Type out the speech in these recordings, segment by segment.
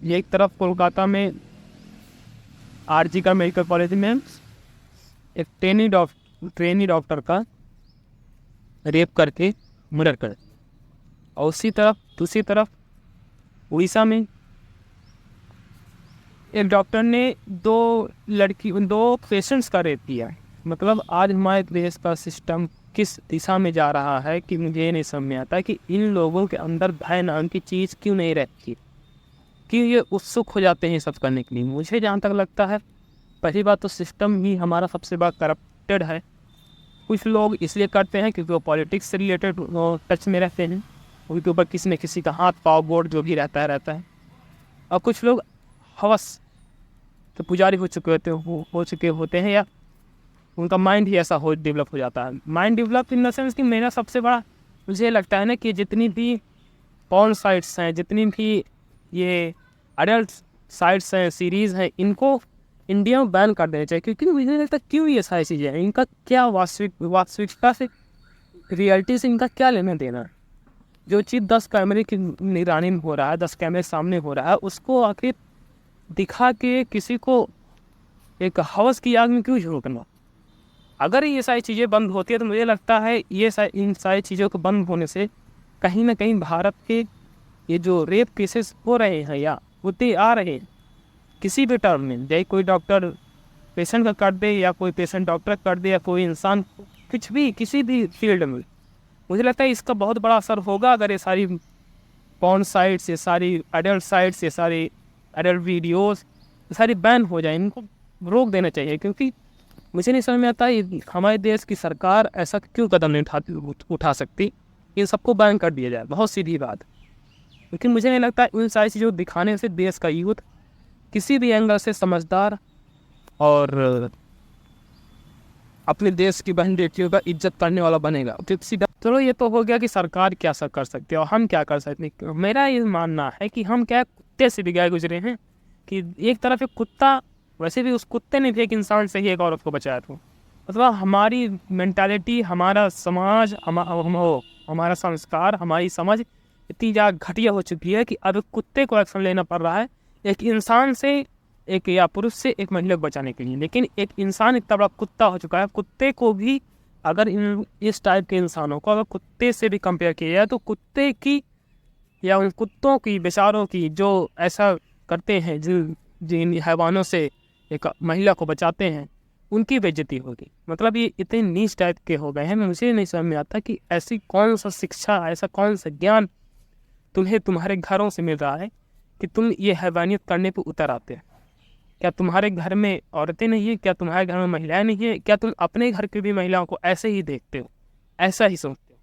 एक तरफ कोलकाता में आरजी का मेडिकल कॉलेज में एक ट्रेनी डॉक्टर का रेप करके मर्डर कर, और दूसरी तरफ उड़ीसा में एक डॉक्टर ने दो पेशेंट्स का रेप किया। मतलब आज हमारे देश का सिस्टम किस दिशा में जा रहा है कि मुझे ये नहीं समझ में आता कि इन लोगों के अंदर भय नाम की चीज़ क्यों नहीं रहती, क्यों ये उत्सुक हो जाते हैं सब करने के लिए। मुझे जहाँ तक लगता है, पहली बात तो सिस्टम ही हमारा सबसे बड़ा करप्टेड है। कुछ लोग इसलिए करते हैं क्योंकि वो पॉलिटिक्स से रिलेटेड टच में रहते हैं, उनके ऊपर किसी न किसी का हाथ पाव बोर्ड जो भी रहता है। और कुछ लोग हवस के पुजारी हो चुके होते हैं, या उनका माइंड ही ऐसा डेवलप हो जाता है। Mind develop in the sense कि मेरा सबसे बड़ा मुझे लगता है ना कि जितनी भी पॉर्न साइट्स हैं, जितनी भी ये अडल्ट साइट्स हैं, सीरीज़ हैं, इनको इंडिया में बैन कर देना चाहिए। क्योंकि मुझे नहीं लगता क्यों ये सारी चीज़ें हैं, इनका क्या वास्तविकता से, रियलिटी से इनका क्या लेना देना। जो चीज़ 10 कैमरे की निगरानी में हो रहा है, 10 कैमरे सामने हो रहा है, उसको आखिर दिखा के किसी को एक हवस की आग में क्यों शुरू करना। अगर ये सारी चीज़ें बंद होती है तो मुझे लगता है इन सारी चीज़ों को बंद होने से कहीं ना कहीं भारत के ये जो रेप केसेस हो रहे हैं या होते आ रहे हैं किसी भी टर्म में, चाहे कोई डॉक्टर पेशेंट का कर दे या कोई पेशेंट डॉक्टर कर दे या कोई इंसान कुछ भी किसी भी फील्ड में, मुझे लगता है इसका बहुत बड़ा असर होगा अगर ये सारी पॉर्न साइट्स, ये सारी एडल्ट साइट्स, ये सारी एडल्ट वीडियोस सारी बैन हो जाए। इनको रोक देना चाहिए। क्योंकि मुझे नहीं समझ में आता हमारे देश की सरकार ऐसा क्यों कदम नहीं उठा सकती, इन सबको बैन कर दिया जाए। बहुत सीधी बात। लेकिन मुझे नहीं लगता इन सारी चीज़ों को दिखाने से देश का यूथ किसी भी एंगल से समझदार और अपने देश की बहन बेटियों का इज्जत करने वाला बनेगा। चलो ये तो हो गया कि सरकार क्या सब कर सकती है और हम क्या कर सकते हैं। मेरा ये मानना है कि हम क्या कुत्ते से भी गए गुजरे हैं कि एक तरफ एक कुत्ता, वैसे भी उस कुत्ते ने भी एक इंसान से ही एक औरत को बचाया था। मतलब हमारी मेंटालिटी, हमारा समाज, हमारा संस्कार, हमारी समझ इतनी ज़्यादा घटिया हो चुकी है कि अब कुत्ते को एक्शन लेना पड़ रहा है एक इंसान से, एक या पुरुष से एक महिला को बचाने के लिए। लेकिन एक इंसान इतना बड़ा कुत्ता हो चुका है, कुत्ते को भी अगर इस टाइप के इंसानों को अगर कुत्ते से भी कंपेयर किया जाए तो कुत्ते की या उन कुत्तों की, बेचारों की जो ऐसा करते हैं, जिन हैवानों से एक महिला को बचाते हैं, उनकी बेइज्जती होगी। मतलब ये इतने नीच टाइप के हो गए हैं। मुझे नहीं समझ में आता कि ऐसी कौन सा शिक्षा, ऐसा कौन सा ज्ञान तुम्हें तुम्हारे घरों से मिल रहा है कि तुम ये हैवानियत करने पर उतर आते हैं। क्या तुम्हारे घर में औरतें नहीं है? क्या तुम्हारे घर में महिलाएं नहीं है? क्या तुम अपने घर की भी महिलाओं को ऐसे ही देखते हो, ऐसा ही सोचते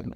हो?